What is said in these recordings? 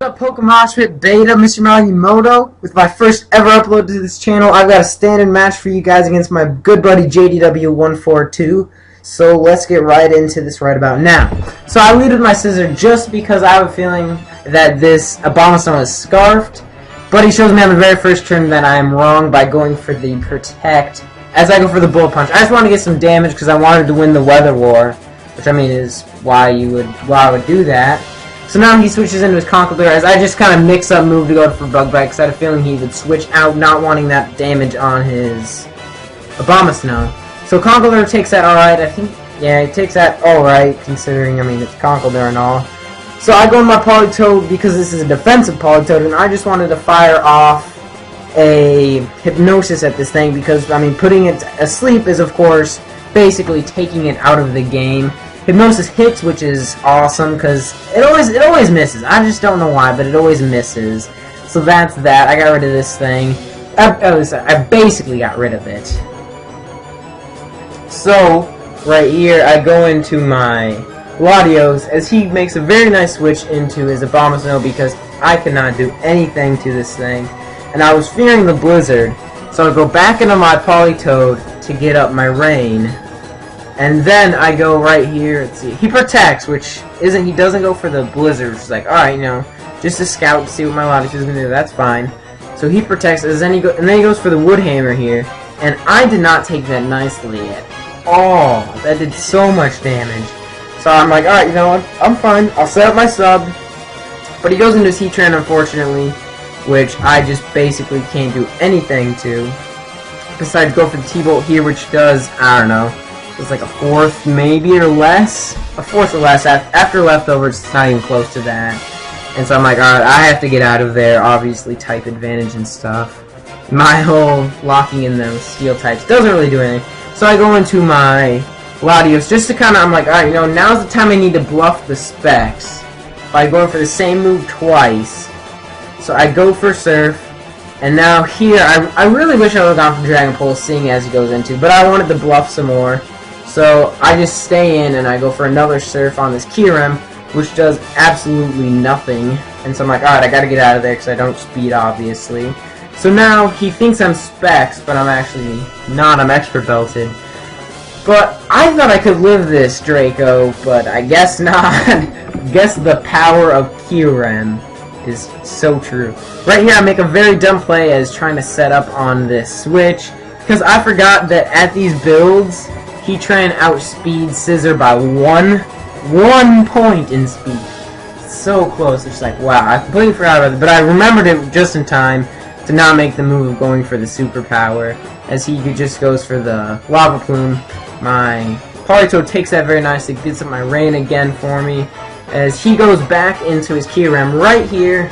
What's up, Pokemoshpitbeta, MrMiagimoto, with my first ever upload to this channel. I've got a standard match for you guys against my good buddy jdw142. So let's get right into this right about now. So I lead with my scissor just because I have a feeling that this Abomasnow is scarfed, but he shows me on the very first turn that I am wrong by going for the protect as I go for the bullet punch. I just want to get some damage because I wanted to win the weather war, which I mean is why I would do that. So now he switches into his Conkeldurr as I just kind of mix up move to go for Bug Bite because I had a feeling he would switch out, not wanting that damage on his Abomasnow. So Conkeldurr takes that alright, I think. Yeah, it takes that alright, considering, I mean, it's Conkeldurr and all. So I go in my Politoed because this is a defensive Politoed, and I just wanted to fire off a Hypnosis at this thing because, I mean, putting it asleep is, of course, basically taking it out of the game. Hypnosis hits, which is awesome because it always misses. I just don't know why, but it always misses. So that's that. I got rid of this thing. I basically got rid of it. So right here, I go into my Latios as he makes a very nice switch into his Abomasnow because I could not do anything to this thing, and I was fearing the Blizzard. So I go back into my Politoed to get up my Rain. And then I go right here, let's see, he protects, which isn't, he doesn't go for the Blizzard, which is like, alright, you know, just to scout to see what my Latios is going to do, that's fine. So he protects, and then he goes for the Wood Hammer here, and I did not take that nicely at all. That did so much damage. So I'm like, alright, you know what, I'm fine, I'll set up my sub. But he goes into his Heatran, unfortunately, which I just basically can't do anything to. Besides go for the T-Bolt here, which does, I don't know, it's like a fourth, maybe, or less. A fourth or less. After leftovers, it's not even close to that. And so I'm like, alright, I have to get out of there. Obviously, type advantage and stuff. My whole locking in those steel types doesn't really do anything. So I go into my Latios just to kind of, I'm like, alright, you know, now's the time I need to bluff the specs by going for the same move twice. So I go for Surf. And now here, I really wish I would have gone for Dragon Pulse, seeing as he goes into, but I wanted to bluff some more. So I just stay in and I go for another Surf on this Kyurem, which does absolutely nothing. And so I'm like, alright, I gotta get out of there because I don't speed, obviously. So now he thinks I'm Specs, but I'm actually not. I'm Expert Belted. But I thought I could live this Draco, but I guess not. I guess the power of Kyurem is so true. Right here I make a very dumb play as trying to set up on this switch, because I forgot that at these builds, Heatran outspeeds Scissor by one point in speed. So close, it's like, wow, I completely forgot about it, but I remembered it just in time to not make the move of going for the superpower, as he just goes for the Lava Plume. My Politoed takes that very nicely, gets up my Rain again for me. As he goes back into his Kyurem right here,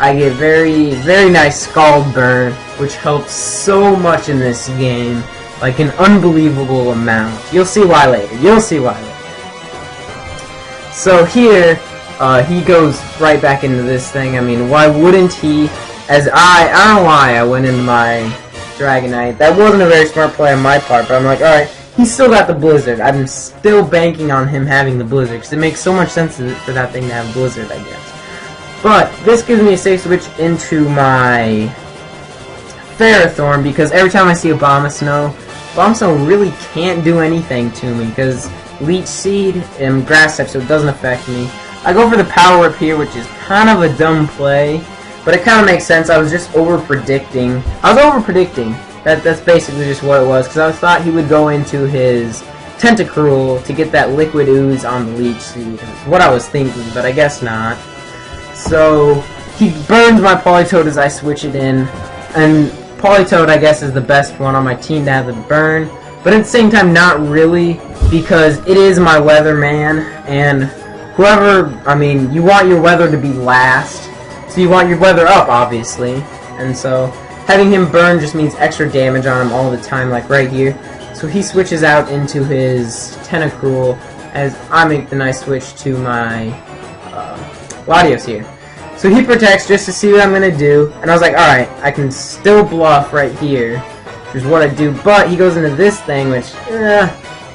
I get very, very nice Scald Burn, which helps so much in this game. Like an unbelievable amount. You'll see why later. You'll see why later. So here, he goes right back into this thing. I mean, why wouldn't he? As I don't know why I went into my Dragonite. That wasn't a very smart play on my part, but I'm like, alright, he's still got the Blizzard. I'm still banking on him having the Blizzard, because it makes so much sense for that thing to have Blizzard, I guess. But this gives me a safe switch into my Ferrothorn, because every time I see Abomasnow really can't do anything to me, because Leech Seed and Grass type, so it doesn't affect me. I go for the Power Whip here, which is kind of a dumb play, but it kind of makes sense. I was just over-predicting. That's basically just what it was, because I thought he would go into his Tentacruel to get that Liquid Ooze on the Leech Seed. That's what I was thinking, but I guess not. So he burns my Politoed as I switch it in, and Politoed, I guess, is the best one on my team to have the burn, but at the same time, not really, because it is my Weatherman, and whoever, I mean, you want your weather to be last, so you want your weather up, obviously, and so having him burn just means extra damage on him all the time, like right here. So he switches out into his Tentacruel as I make the nice switch to my Latios here. So he protects just to see what I'm going to do, and I was like, alright, I can still bluff right here, which is what I do, but he goes into this thing, which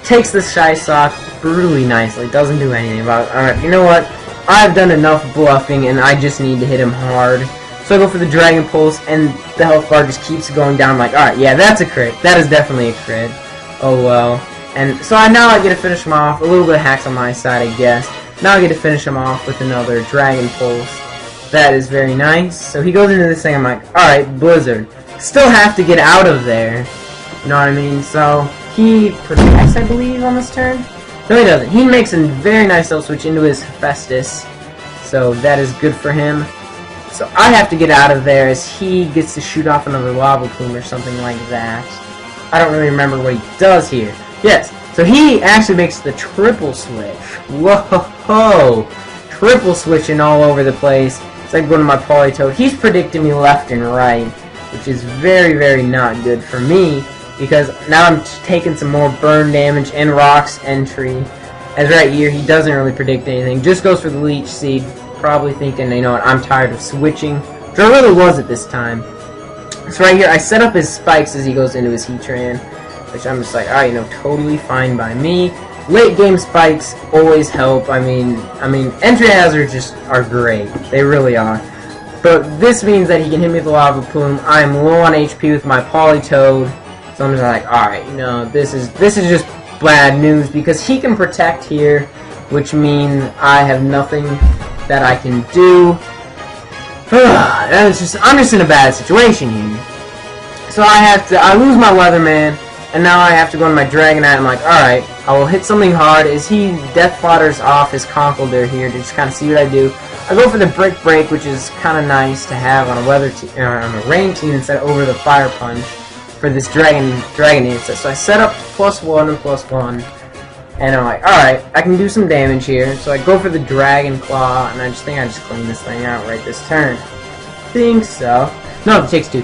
takes the Shy Sock brutally nicely, doesn't do anything about it. Alright, you know what? I've done enough bluffing, and I just need to hit him hard. So I go for the Dragon Pulse, and the health bar just keeps going down. I'm like, alright, yeah, that's a crit. That is definitely a crit. Oh well. And so now I get to finish him off. A little bit of hacks on my side, I guess. Now I get to finish him off with another Dragon Pulse. That is very nice. So he goes into this thing. I'm like, alright, Blizzard. Still have to get out of there. You know what I mean? So he protects, I believe, on this turn. No, he doesn't. He makes a very nice little switch into his Hephaestus. So that is good for him. So I have to get out of there as he gets to shoot off another Lava Plume or something like that. I don't really remember what he does here. Yes, so he actually makes the triple switch. Whoa! Triple switching all over the place. It's like going to my Politoed. He's predicting me left and right, which is very, very not good for me, because now I'm taking some more burn damage and rocks entry. As right here, he doesn't really predict anything. Just goes for the Leech Seed, probably thinking, you know what, I'm tired of switching. Which I really was at this time. So right here, I set up his spikes as he goes into his Heatran, which I'm just like, alright, you know, totally fine by me. Late game spikes always help. I mean, entry hazards just are great. They really are. But this means that he can hit me with the Lava Plume. I'm low on HP with my Politoed, so I'm just like, alright, you know, this is just bad news because he can protect here, which means I have nothing that I can do. I'm just in a bad situation here. So I lose my Weatherman, and now I have to go into my Dragonite. I'm like, alright, I will hit something hard as he Death Flatters off his Conkeldurr here to just kind of see what I do. I go for the Brick Break, which is kind of nice to have on a rain team instead of over the Fire Punch for this Dragon set. So I set up +1 and +1, and I'm like, alright, I can do some damage here. So I go for the Dragon Claw, and I just think I just clean this thing out right this turn. Think so. No, it takes 2.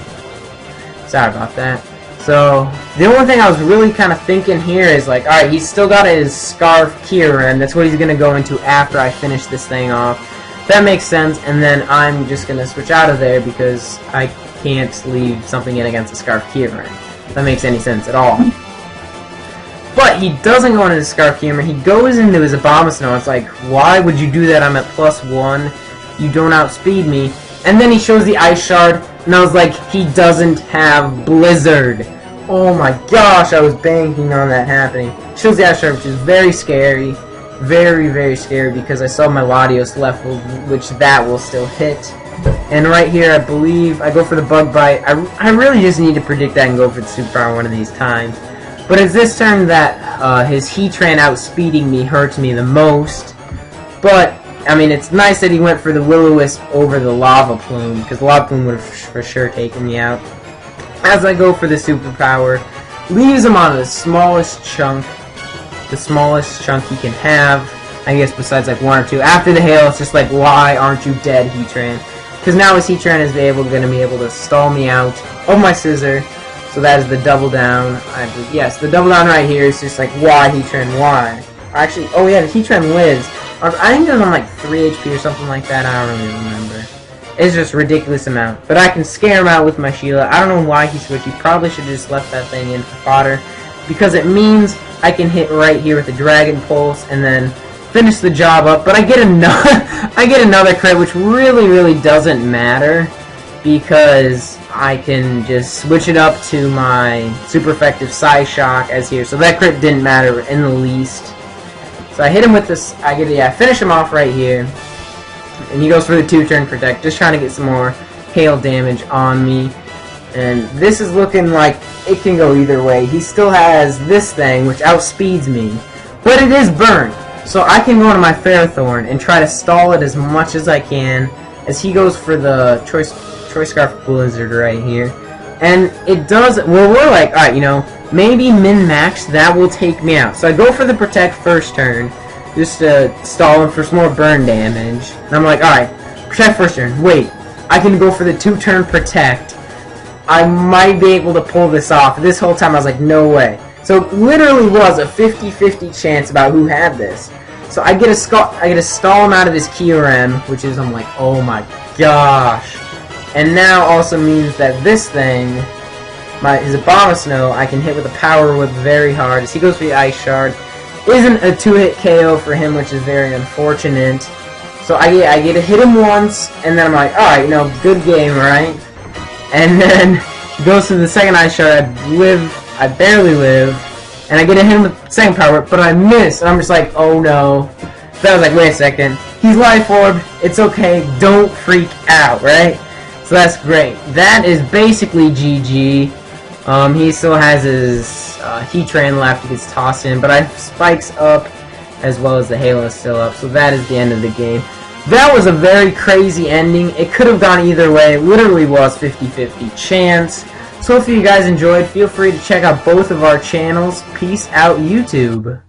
Sorry about that. So, the only thing I was really kind of thinking here is like, alright, he's still got his Scarf Kyurem. That's what he's going to go into after I finish this thing off. That makes sense, and then I'm just going to switch out of there because I can't leave something in against a Scarf Kyurem. If that makes any sense at all. But he doesn't go into the Scarf Kyurem. He goes into his Abomasnow. It's like, why would you do that? I'm at +1. You don't outspeed me. And then he shows the Ice Shard, and I was like, he doesn't have Blizzard. Oh my gosh, I was banking on that happening. He shows the Ice Shard, which is very scary. Very, very scary because I saw my Latios left, which that will still hit. And right here, I believe, I go for the Bug Bite. I really just need to predict that and go for the Superpower one of these times. But it's this turn that his Heatran outspeeding me hurts me the most. But I mean, it's nice that he went for the Will-O-Wisp over the Lava Plume, because the Lava Plume would have for sure taken me out. As I go for the Superpower, leaves him on the smallest chunk he can have, I guess, besides like 1 or 2. After the Hail, it's just like, why aren't you dead, Heatran? Because now his Heatran is going to be able to stall me out of my Scissor, so that is the double down. Yes, the double down right here is just like, why, Heatran, why? Actually, oh yeah, the Heatran lives. I think it was on like 3 HP or something like that. I don't really remember. It's just a ridiculous amount. But I can scare him out with my Sheila. I don't know why he switched. He probably should have just left that thing in for fodder, because it means I can hit right here with the Dragon Pulse and then finish the job up. But I get another crit, which really doesn't matter because I can just switch it up to my super effective Psyshock as here. So that crit didn't matter in the least. So I hit him with this, I finish him off right here, and he goes for the 2-turn Protect, just trying to get some more hail damage on me, and this is looking like it can go either way. He still has this thing, which outspeeds me, but it is burnt, so I can go into my Ferrothorn and try to stall it as much as I can, as he goes for the Choice Scarf Blizzard right here, and it does, well, we're like, alright, you know, maybe min-max, that will take me out. So I go for the Protect first turn, just to stall him for some more burn damage. And I'm like, alright, Protect first turn. Wait, I can go for the 2-turn Protect. I might be able to pull this off. This whole time I was like, no way. So it literally was a 50-50 chance about who had this. So I get to stall him out of his Kyurem, which is, I'm like, oh my gosh. And now also means that this thing, his Abomasnow, I can hit with a Power Whip very hard. As he goes for the Ice Shard, isn't a 2-hit KO for him, which is very unfortunate. So I get to hit him once, and then I'm like, alright, you know, good game, right? And then goes to the second ice shard, I barely live, and I get to hit him with the second power, but I miss, and I'm just like, oh no. So I was like, wait a second, he's life orb, it's okay, don't freak out, right? So that's great. That is basically GG. He still has his Heatran left, he gets tossed in, but I have Spikes up, as well as the Halo still up, so that is the end of the game. That was a very crazy ending. It could have gone either way. It literally was 50-50 chance. So if you guys enjoyed, feel free to check out both of our channels. Peace out, YouTube.